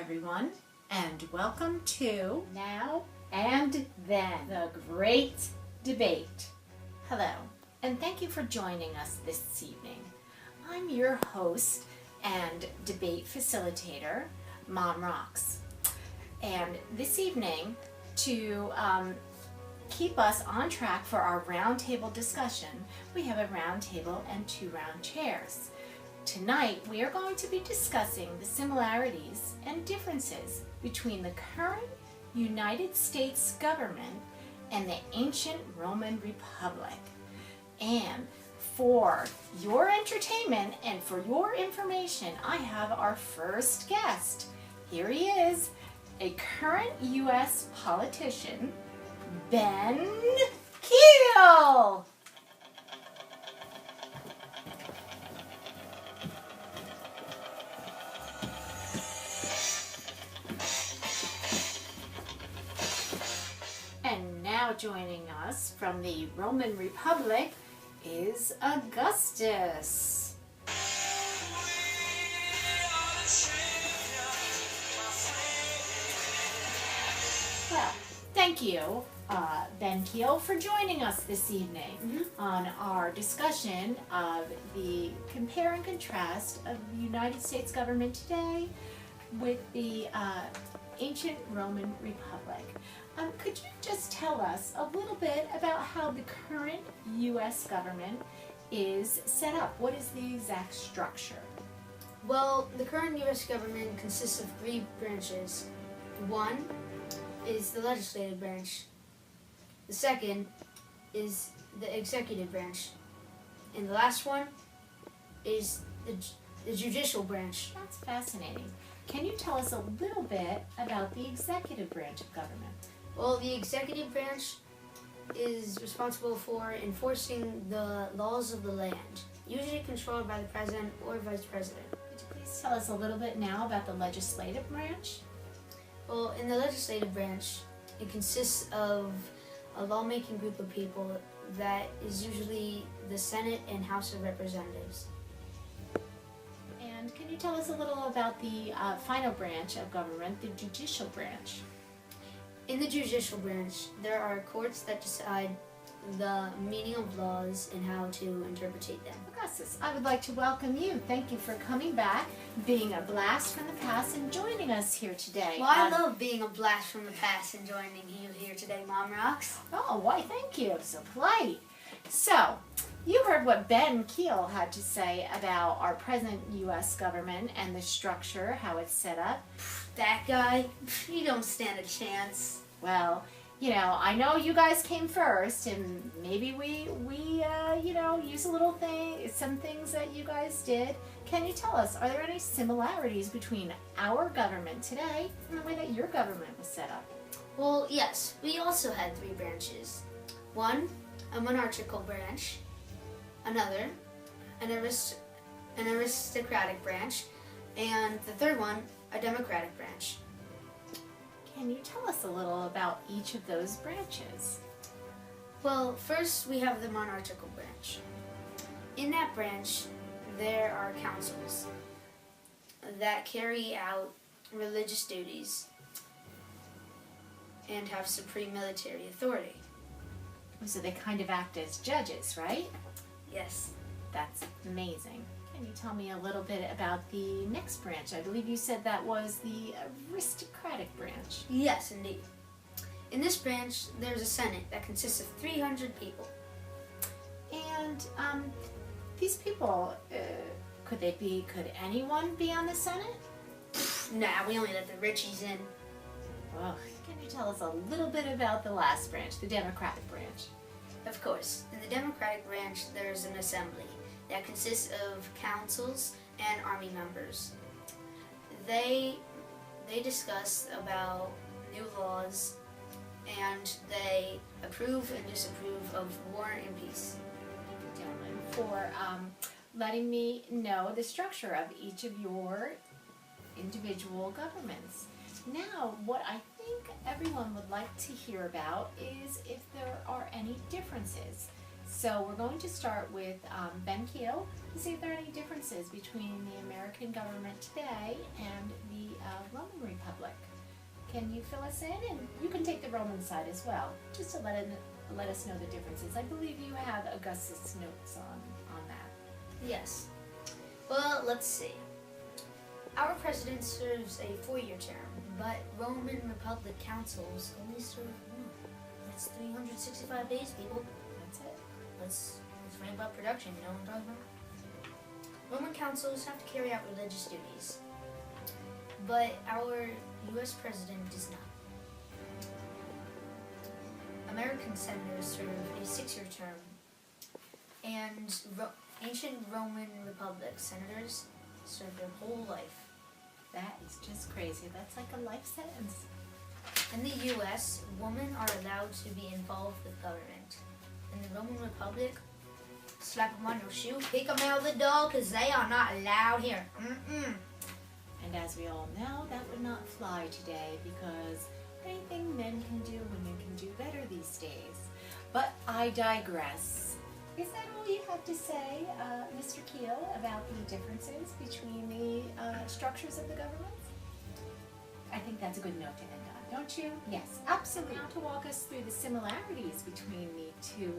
everyone, and welcome to Now and Then, the Great Debate. Hello, and thank you for joining us this evening. I'm your host and debate facilitator, Mom Rocks. And this evening, to keep us on track for our roundtable discussion, we have a round table and 2 round chairs. Tonight, we are going to be discussing the similarities and differences between the current United States government and the ancient Roman Republic. And for your entertainment and for your information, I have our first guest. Here he is, a current U.S. politician, Ben Keel. And now joining us from the Roman Republic is Augustus. Well, thank you, Ben Keel, for joining us this evening on our discussion of the compare and contrast of the United States government today with the ancient Roman Republic. Could you just tell us a little bit about how the current U.S. government is set up? What is the exact structure? Well, the current U.S. government consists of 3 branches. One is the legislative branch. The second is the executive branch. And the last one is the judicial branch. That's fascinating. Can you tell us a little bit about the executive branch of government? Well, the executive branch is responsible for enforcing the laws of the land, usually controlled by the president or vice president. Could you please tell us a little bit now about the legislative branch? Well, in the legislative branch, it consists of a lawmaking group of people that is usually the Senate and House of Representatives. And can you tell us a little about the final branch of government, the judicial branch? In the judicial branch, there are courts that decide the meaning of laws and how to interpret them. Augustus, I would like to welcome you. Thank you for coming back, being a blast from the past, and joining us here today. Well, I love being a blast from the past and joining you here today, Mom Rocks. Oh, why, thank you. So polite. So, you heard what Ben Keel had to say about our present U.S. government and the structure, how it's set up. That guy, he don't stand a chance. Well, you know, I know you guys came first, and maybe we use a little thing, some things that you guys did. Can you tell us, are there any similarities between our government today and the way that your government was set up? Well, yes, we also had 3 branches. One, a monarchical branch. Another, an aristocratic branch. And the third one, a democratic branch. Can you tell us a little about each of those branches? Well, first we have the monarchical branch. In that branch, there are councils that carry out religious duties and have supreme military authority. So they kind of act as judges, right? Yes. That's amazing. Can you tell me a little bit about the next branch? I believe you said that was the aristocratic branch. Yes, indeed. In this branch, there's a Senate that consists of 300 people. And these people, could anyone be on the Senate? Nah, we only let the richies in. Well, can you tell us a little bit about the last branch, the Democratic branch? Of course. In the Democratic branch, there's an assembly that consists of councils and army members. They discuss about new laws, and they approve and disapprove of war and peace. Thank you, gentlemen, for letting me know the structure of each of your individual governments. Now, what I think everyone would like to hear about is if there are any differences. So we're going to start with Ben Keel to see if there are any differences between the American government today and the Roman Republic. Can you fill us in? And you can take the Roman side as well, just to let us know the differences. I believe you have Augustus' notes on that. Yes. Well, let's see. Our president serves a 4-year term, but Roman Republic councils only serve one. That's 365 days, people. That's it. Let's ramp up production, you know what I'm talking about? Roman councils have to carry out religious duties, but our U.S. president does not. American senators serve a 6-year term, and ancient Roman Republic senators serve their whole life. That is just crazy. That's like a life sentence. In the U.S., women are allowed to be involved with government. In the Roman Republic, slap them on your shoe, kick them out of the door, because they are not allowed here. And as we all know, that would not fly today because anything men can do, women can do better these days. But I digress. Is that all you have to say, Mr. Keel, about the differences between the structures of the government? I think that's a good note to end on, don't you? Yes, absolutely. Now to walk us through the similarities between the two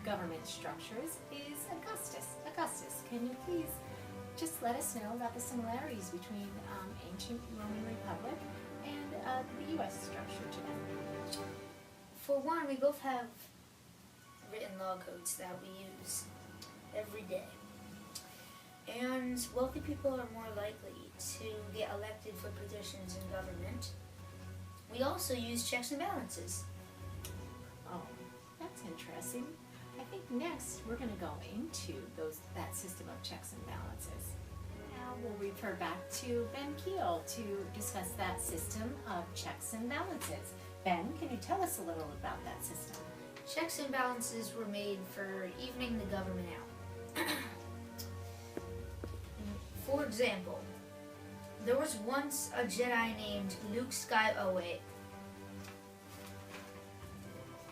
government structures is Augustus. Augustus, can you please just let us know about the similarities between ancient Roman Republic and the U.S. structure today? For one, we both have written law codes that we use every day. And wealthy people are more likely to get elected for positions in government. We also use checks and balances. Oh, that's interesting. I think next we're going to go into that system of checks and balances. Now we'll refer back to Ben Keel to discuss that system of checks and balances. Ben, can you tell us a little about that system? Checks and balances were made for evening the government out. For example, there was once a Jedi named Luke Skyway.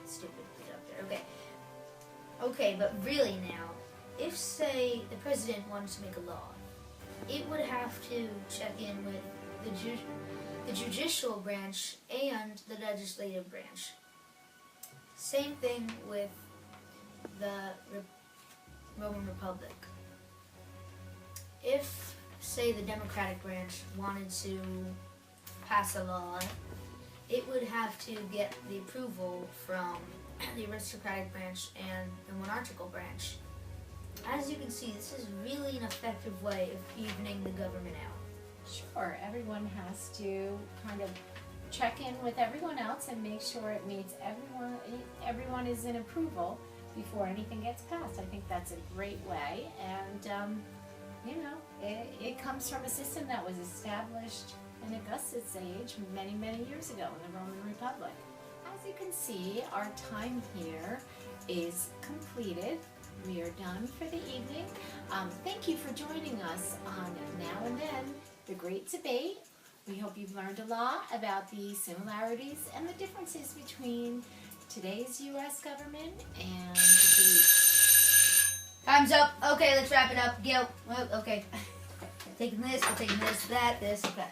Stupid put up there. Okay. Okay, but really now, if say the president wanted to make a law, it would have to check in with the judicial branch and the legislative branch. Same thing with the Roman Republic. If, say, the Democratic branch wanted to pass a law, it would have to get the approval from the aristocratic branch and the monarchical branch. As you can see, this is really an effective way of evening the government out. Sure, everyone has to kind of check in with everyone else and make sure it meets everyone is in approval before anything gets passed. I think that's a great way, and it comes from a system that was established in Augustus' age many years ago in the Roman Republic. As you can see, our time here is completed. We are done for the evening. Thank you for joining us on Now and Then, The Great Debate. We hope you've learned a lot about the similarities and the differences between today's U.S. government and the... Time's up. Okay, let's wrap it up. Gil. Okay. Taking this, we're taking this, that, this, that.